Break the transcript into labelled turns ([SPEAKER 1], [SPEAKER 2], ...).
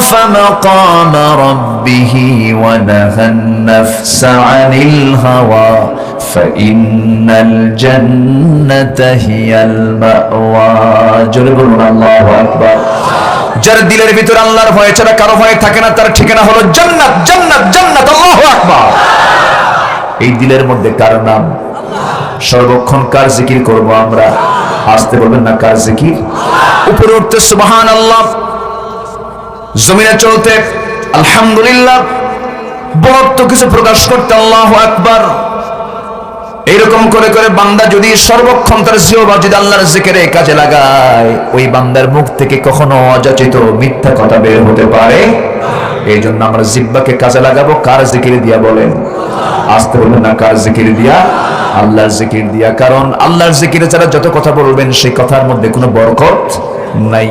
[SPEAKER 1] খাফা মাকাম রাব্বিহি ওয়া নাহান নাফসা আনিল হাওয়া ফাইন্নাল জান্নাতা হিয়াল মাওয়া। জোরে বলুন আল্লাহু আকবার। যার দিলের ভিতর আল্লাহর ভয় ছাড়া কারো ভয় থাকে না, তার ঠিকানা হলো জান্নাত, জান্নাত, জান্নাত। আল্লাহু আকবার। এই দিলের মধ্যে কার নাম? সর্বক্ষণ কার জিকির করব আমরা? আসতে বলবেন না, কার জিকির? উপরে উঠতে সুবহানাল্লাহ, জমিনে চলতে আলহামদুলিল্লাহ, বড়ত্ব কিছু প্রকাশ করতে আল্লাহু আকবার। এইরকম করে করে বান্দা যদি সর্বক্ষণ তার জিহ্বা যদি আল্লাহর জিকিরে কাজে লাগায়, ওই বান্দার মুখ থেকে কখনো অযাচিত মিথ্যা কথা বের হতে পারে। এই জন্য আমরা জিহ্বাকে কাজে লাগাবো কার জিকির দিয়া? বলেন, আসতে বলবেন না, কার জিকির দিয়া? আল্লাহর জিকির দিয়া। কারণ আল্লাহর জিকিরে যারা যত কথা বলবেন সেই কথার মধ্যে কোনো বরকত নাই।